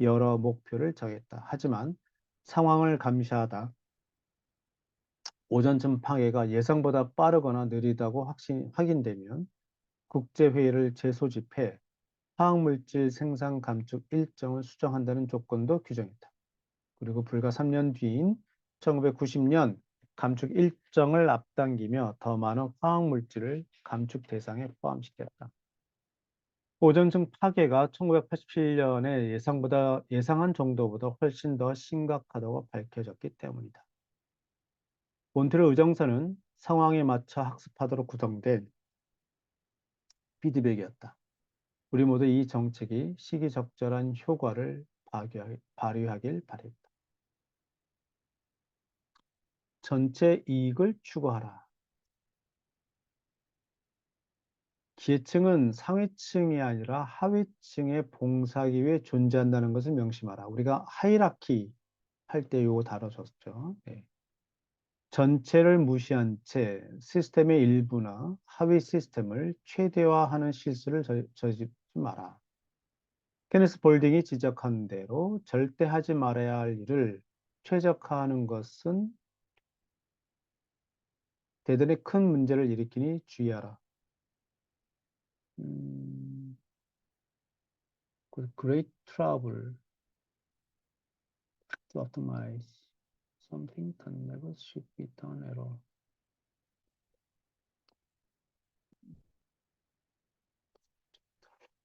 여러 목표를 정했다. 하지만 상황을 감시하다 오존층 파괴가 예상보다 빠르거나 느리다고 확인되면 국제회의를 재소집해 화학물질 생산 감축 일정을 수정한다는 조건도 규정했다. 그리고 불과 3년 뒤인 1990년 감축 일정을 앞당기며 더 많은 화학물질을 감축 대상에 포함시켰다. 오존층 파괴가 1987년에 예상한 정도보다 훨씬 더 심각하다고 밝혀졌기 때문이다. 몬트리올 의정서는 상황에 맞춰 학습하도록 구성된 피드백이었다. 우리 모두 이 정책이 시기적절한 효과를 발휘하길 바랬다. 전체 이익을 추구하라. 기회층은 상위층이 아니라 하위층에 봉사하기 위해 존재한다는 것을 명심하라. 우리가 하이라키 할 때 이거 다뤄졌죠. 네. 전체를 무시한 채 시스템의 일부나 하위 시스템을 최대화하는 실수를 저지르지 마라. 케네스 볼딩이 지적한 대로 절대 하지 말아야 할 일을 최적화하는 것은 대단히 큰 문제를 일으키니 주의하라. Great trouble to optimize something that never should be done at all.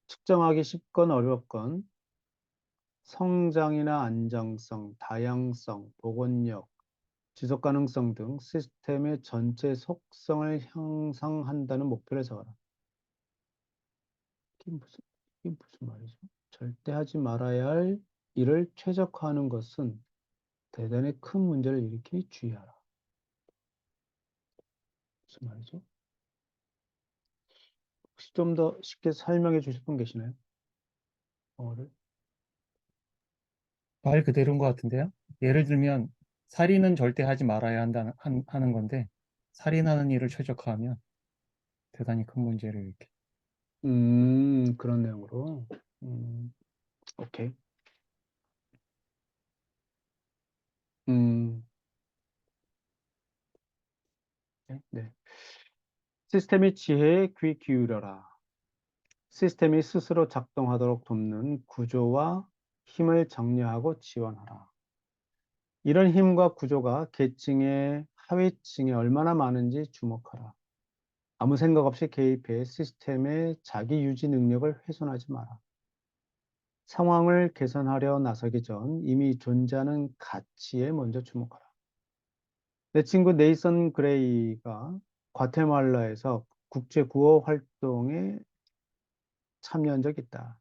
측정하기 쉽건 어렵건 성장이나 안정성, 다양성, 복원력, 지속 가능성 등 시스템의 전체 속성을 향상한다는 목표를 세워라. 이게 무슨 말이죠? 절대 하지 말아야 할 일을 최적화하는 것은 대단히 큰 문제를 일으키니 주의하라. 무슨 말이죠? 혹시 좀 더 쉽게 설명해 주실 분 계시나요? 를 말 그대로인 것 같은데요. 예를 들면 살인은 절대 하지 말아야 하는 건데 살인하는 일을 최적화하면 대단히 큰 문제를 일으켜. 그런 내용으로. 오케이. 네. 시스템의 지혜에 귀 기울여라. 시스템이 스스로 작동하도록 돕는 구조와 힘을 정리하고 지원하라. 이런 힘과 구조가 계층의 하위층에 얼마나 많은지 주목하라. 아무 생각 없이 개입해 시스템의 자기 유지 능력을 훼손하지 마라. 상황을 개선하려 나서기 전 이미 존재하는 가치에 먼저 주목하라. 내 친구 네이선 그레이가 과테말라에서 국제 구호 활동에 참여한 적이 있다.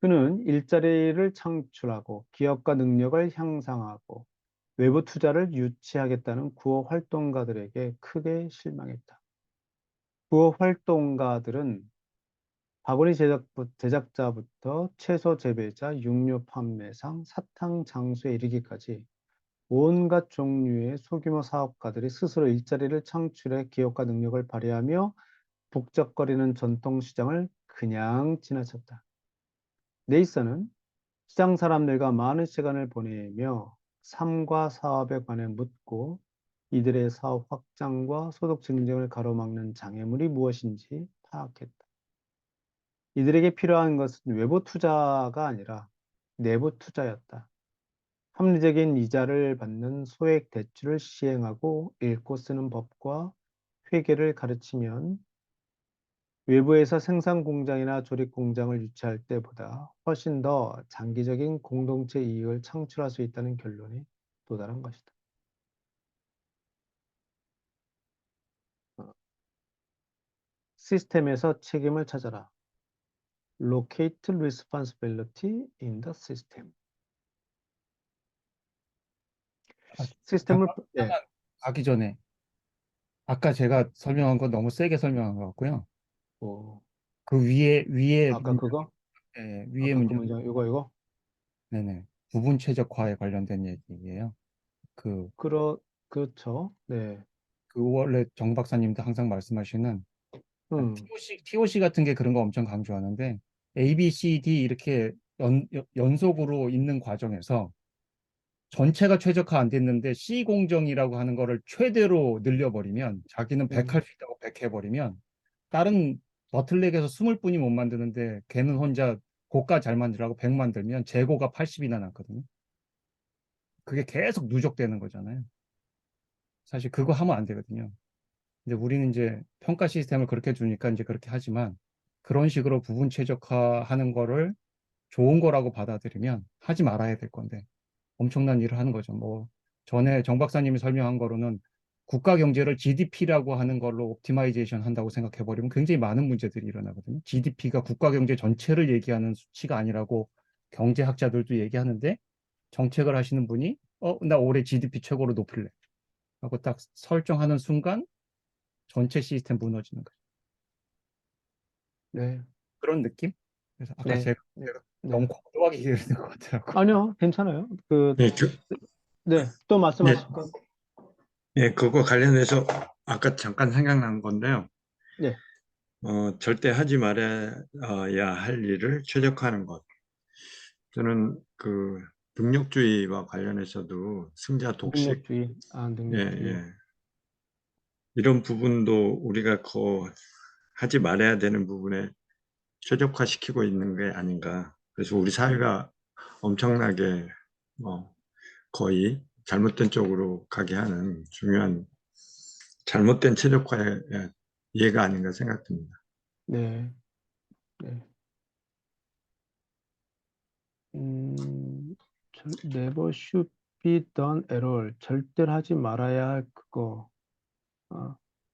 그는 일자리를 창출하고 기업가 능력을 향상하고 외부 투자를 유치하겠다는 구호 활동가들에게 크게 실망했다. 구호 활동가들은 바구니 제작자부터 채소 재배자, 육류 판매상, 사탕 장수에 이르기까지 온갖 종류의 소규모 사업가들이 스스로 일자리를 창출해 기업가 능력을 발휘하며 북적거리는 전통시장을 그냥 지나쳤다. 네이서는 시장 사람들과 많은 시간을 보내며 삶과 사업에 관해 묻고 이들의 사업 확장과 소득 증정을 가로막는 장애물이 무엇인지 파악했다. 이들에게 필요한 것은 외부 투자가 아니라 내부 투자였다. 합리적인 이자를 받는 소액 대출을 시행하고 읽고 쓰는 법과 회계를 가르치면 외부에서 생산 공장이나 조립 공장을 유치할 때보다 훨씬 더 장기적인 공동체 이익을 창출할 수 있다는 결론에 도달한 것이다. 시스템에서 책임을 찾아라. Locate responsibility in the system. 시스템을 잠깐 가기 전에 아까 제가 설명한 거 너무 세게 설명한 것 같고요. 뭐, 그 위에 아까 그거? 위에 아까 그 문장, 문장 이거? 네네, 부분 최적화에 관련된 얘기예요. 그, 그렇죠. 네. 그 원래 정 박사님도 항상 말씀하시는 음, TOC 같은 게 그런 거 엄청 강조하는데 A, B, C, D 이렇게 연속으로 있는 과정에서 전체가 최적화 안 됐는데 C 공정이라고 하는 거를 최대로 늘려버리면 자기는 100 할 수 있다고 100 해버리면 다른 버틀넥에서 20분이 못 만드는데 걔는 혼자 고가 잘 만들라고 100 만들면 재고가 80이나 남거든요. 그게 계속 누적되는 거잖아요. 사실 그거 하면 안 되거든요. 근데 우리는 이제 평가 시스템을 그렇게 주니까 이제 그렇게 하지만 그런 식으로 부분 최적화하는 거를 좋은 거라고 받아들이면 하지 말아야 될 건데 엄청난 일을 하는 거죠. 뭐 전에 정 박사님이 설명한 거로는 국가 경제를 GDP라고 하는 걸로 옵티마이제이션 한다고 생각해 버리면 굉장히 많은 문제들이 일어나거든요. GDP가 국가 경제 전체를 얘기하는 수치가 아니라고 경제학자들도 얘기하는데 정책을 하시는 분이 나 올해 GDP 최고로 높일래 하고 딱 설정하는 순간 전체 시스템 무너지는 거죠. 네, 그런 느낌? 그래서 아까 네, 제가 네, 너무 네. 과도하게 얘기했는 것 같더라고요. 아니요, 괜찮아요. 예, 네, 또 예, 말씀하실 거. 예, 그거 관련해서 아까 잠깐 생각난 건데요. 네, 절대 하지 말아야 할 일을 최적화하는 것. 저는 그 능력주의와 관련해서도 승자 독식, 능력주의, 예, 능력주의. 예. 이런 부분도 우리가 하지 말아야 되는 부분에 최적화시키고 있는 게 아닌가. 그래서 우리 사회가 엄청나게 거의 잘못된 쪽으로 가게 하는 중요한 잘못된 최적화의 예가 아닌가 생각됩니다. 네, 네. 음, never should be done at all. 절대로 하지 말아야 할 그거.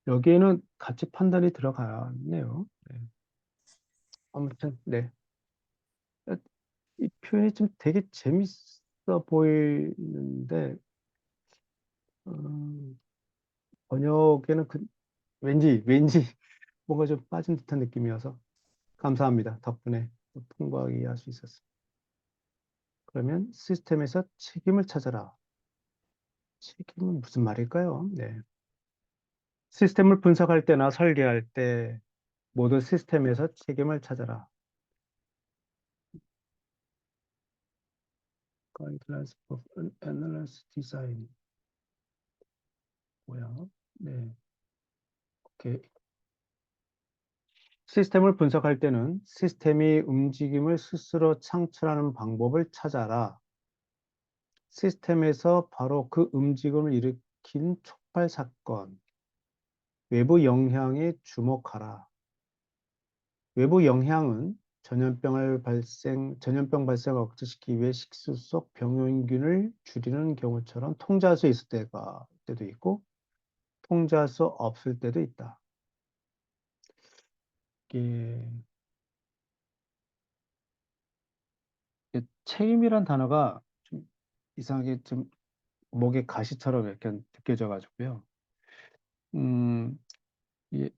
여기에는 가치 판단이 들어가네요. 네. 아무튼, 네. 이 표현이 좀 되게 재밌어 보이는데, 음, 번역에는 왠지 뭔가 좀 빠진 듯한 느낌이어서 감사합니다. 덕분에 풍부하게 이해할 수 있었습니다. 그러면 시스템에서 책임을 찾아라. 책임은 무슨 말일까요? 네. 시스템을 분석할 때나 설계할 때 모두 시스템에서 책임을 찾아라. Guidelines of Analysis Design. 뭐야? 네. 오케이. 시스템을 분석할 때는 시스템이 움직임을 스스로 창출하는 방법을 찾아라. 시스템에서 바로 그 움직임을 일으킨 촉발 사건, 외부 영향에 주목하라. 외부 영향은 전염병 발생을 억제시키기 위해 식수 속 병원균을 줄이는 경우처럼 통제할 수 있을 때도 있고, 통제할 수 없을 때도 있다. 이게 책임이란 단어가 좀 이상하게 좀 목에 가시처럼 이렇게 느껴져 가지고요. 이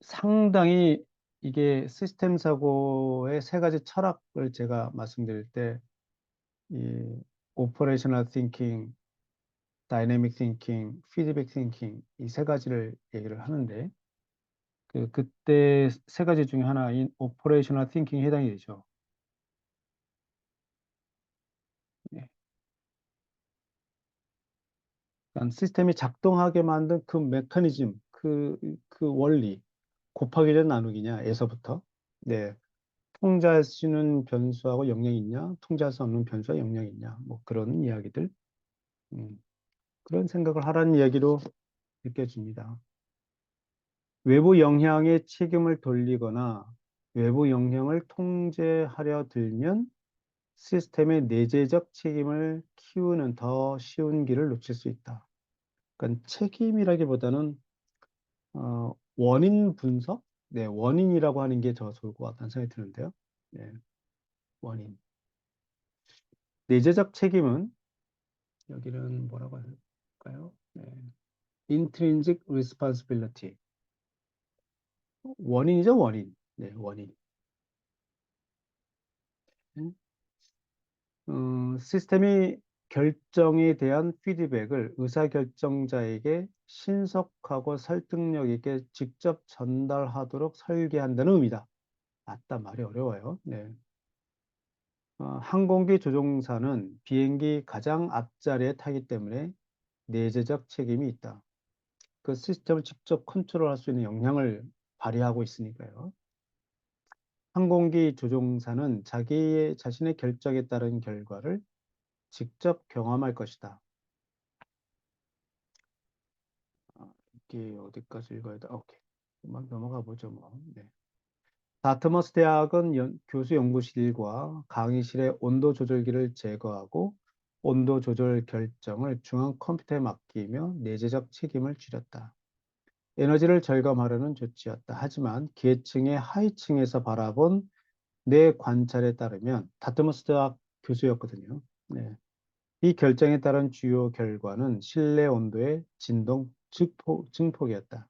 상당히 이게 시스템 사고의 세 가지 철학을 제가 말씀드릴 때, 이 operational thinking, dynamic thinking, feedback thinking 이 세 가지를 얘기를 하는데, 그때 세 가지 중에 하나인 operational thinking에 해당이 되죠. 네. 그러니까 시스템이 작동하게 만든 그 메커니즘, 그 원리, 곱하기냐 나누기냐에서부터, 네, 통제할 수 있는 변수하고 영향이 있냐, 통제할 수 없는 변수와 영향이 있냐, 뭐 그런 이야기들, 그런 생각을 하라는 이야기로 느껴집니다. 외부 영향에 책임을 돌리거나 외부 영향을 통제하려 들면 시스템의 내재적 책임을 키우는 더 쉬운 길을 놓칠 수 있다. 그러니까 책임이라기보다는 원인 분석? 네, 원인이라고 하는 게 더 좋을 것 같다는 생각이 드는데요. 네, 원인. 내재적 책임은 여기는 뭐라고 할까요? 네, intrinsic responsibility. 원인이죠, 원인. 네, 원인. 시스템이 결정에 대한 피드백을 의사결정자에게 신속하고 설득력 있게 직접 전달하도록 설계한다는 의미다. 맞다, 말이 어려워요. 네. 항공기 조종사는 비행기 가장 앞자리에 타기 때문에 내재적 책임이 있다. 그 시스템을 직접 컨트롤할 수 있는 역량을 발휘하고 있으니까요. 항공기 조종사는 자신의 결정에 따른 결과를 직접 경험할 것이다. 이게 어디까지 읽어야 돼? 오케이. 막 넘어가 보죠, 뭐. 네. 다트머스 대학은 교수 연구실과 강의실의 온도 조절기를 제거하고 온도 조절 결정을 중앙 컴퓨터에 맡기며 내재적 책임을 줄였다. 에너지를 절감하려는 조치였다. 하지만 계층의 하위층에서 바라본 내 관찰에 따르면 다트머스 대학 교수였거든요. 네. 이 결정에 따른 주요 결과는 실내 온도의 진동 증폭이었다.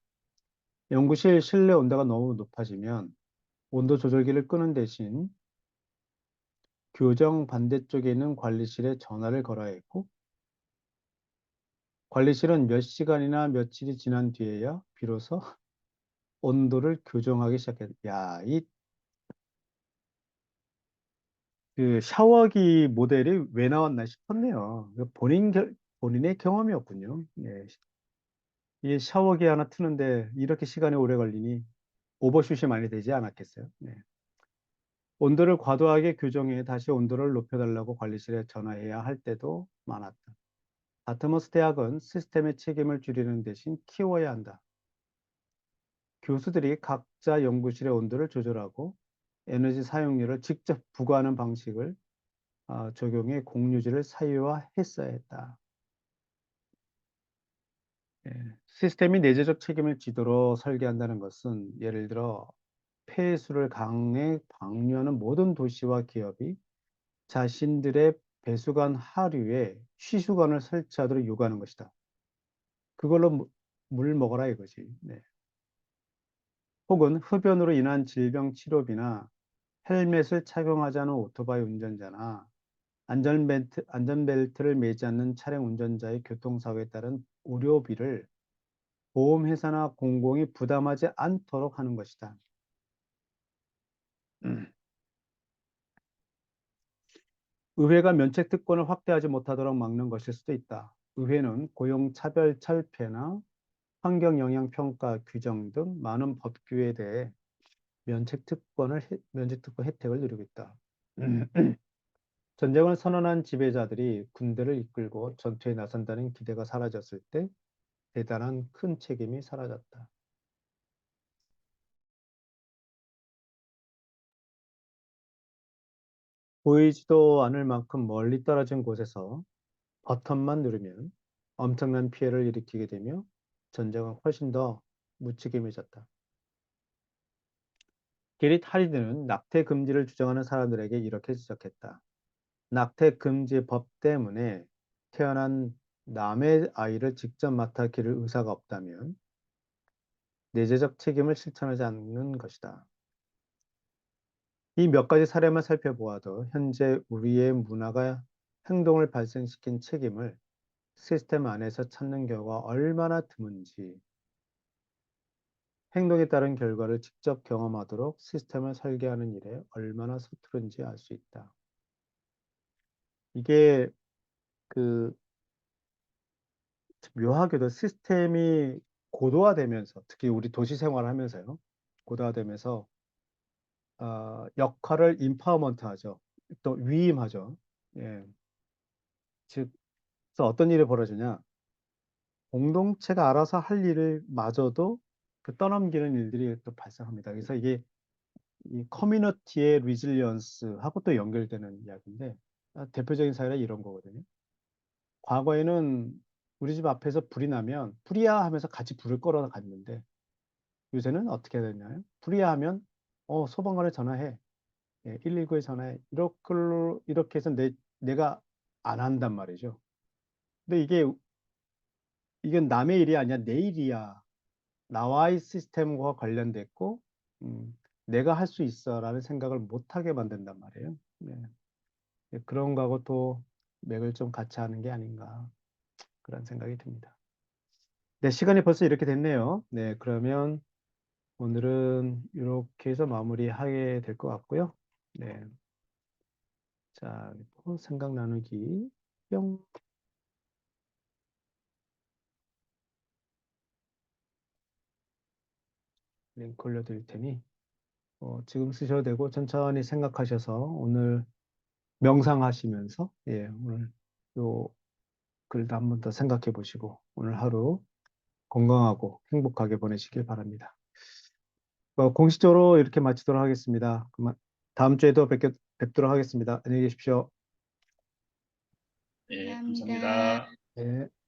연구실 실내 온도가 너무 높아지면 온도 조절기를 끄는 대신 교정 반대쪽에 있는 관리실에 전화를 걸어야 했고, 관리실은 몇 시간이나 며칠이 지난 뒤에야 비로소 온도를 교정하기 시작했다. 야, 그 샤워기 모델이 왜 나왔나 싶었네요. 본인의 경험이었군요. 예. 이 샤워기 하나 트는데 이렇게 시간이 오래 걸리니 오버슛이 많이 되지 않았겠어요? 네. 온도를 과도하게 규정해 다시 온도를 높여달라고 관리실에 전화해야 할 때도 많았다. 다트머스 대학은 시스템의 책임을 줄이는 대신 키워야 한다. 교수들이 각자 연구실의 온도를 조절하고 에너지 사용료를 직접 부과하는 방식을 적용해 공유지를 사유화했어야 했다. 예, 시스템이 내재적 책임을 지도로 설계한다는 것은 예를 들어 폐수를 강에 방류하는 모든 도시와 기업이 자신들의 배수관 하류에 쉬수관을 설치하도록 요구하는 것이다. 그걸로 물 먹어라 이거지. 네. 혹은 흡연으로 인한 질병 치료비나 헬멧을 착용하지 않은 오토바이 운전자나 안전벨트를 매지 않는 차량 운전자의 교통사고에 따른 의료비를 보험회사나 공공이 부담하지 않도록 하는 것이다. 의회가 면책특권을 확대하지 못하도록 막는 것일 수도 있다. 의회는 고용차별철폐나 환경영향평가 규정 등 많은 법규에 대해 면책특권 혜택을 누리고 있다. 전쟁을 선언한 지배자들이 군대를 이끌고 전투에 나선다는 기대가 사라졌을 때 대단한 큰 책임이 사라졌다. 보이지도 않을 만큼 멀리 떨어진 곳에서 버튼만 누르면 엄청난 피해를 일으키게 되며 전쟁은 훨씬 더 무책임해졌다. 게릿 하리드는 낙태 금지를 주장하는 사람들에게 이렇게 지적했다. 낙태 금지 법 때문에 태어난 남의 아이를 직접 맡아 기를 의사가 없다면 내재적 책임을 실천하지 않는 것이다. 이 몇 가지 사례만 살펴보아도 현재 우리의 문화가 행동을 발생시킨 책임을 시스템 안에서 찾는 경우가 얼마나 드문지, 행동에 따른 결과를 직접 경험하도록 시스템을 설계하는 일에 얼마나 서투른지 알 수 있다. 이게 그 묘하게도 시스템이 고도화되면서, 특히 우리 도시 생활을 하면서요, 고도화되면서 역할을 임파워먼트 하죠. 또 위임하죠. 예. 즉, 그래서 어떤 일이 벌어지냐? 공동체가 알아서 할 일을 마저도 그 떠넘기는 일들이 또 발생합니다. 그래서 이게 이 커뮤니티의 리질리언스하고 또 연결되는 이야기인데, 대표적인 사례가 이런 거거든요. 과거에는 우리 집 앞에서 불이 나면 불이야 하면서 같이 불을 끌어 갔는데, 요새는 어떻게 되나요? 불이야 하면 소방관에 전화해. 예, 119에 전화해. 이렇게 해서 내가 안 한단 말이죠. 근데 이건 남의 일이 아니야. 내 일이야. 나와의 시스템과 관련됐고, 내가 할 수 있어라는 생각을 못하게 만든단 말이에요. 네. 그런 거하고 또 맥을 좀 같이 하는 게 아닌가 그런 생각이 듭니다. 네, 시간이 벌써 이렇게 됐네요. 네, 그러면 오늘은 이렇게 해서 마무리하게 될 것 같고요. 네, 자, 그리고 생각 나누기 뿅. 링크 올려드릴 테니 지금 쓰셔도 되고 천천히 생각하셔서 오늘 명상하시면서 오늘 요 글도 한 번 더 생각해 보시고 오늘 하루 건강하고 행복하게 보내시길 바랍니다. 공식적으로 이렇게 마치도록 하겠습니다. 그만 다음 주에도 뵙도록 하겠습니다. 안녕히 계십시오. 네, 감사합니다. 감사합니다. 네.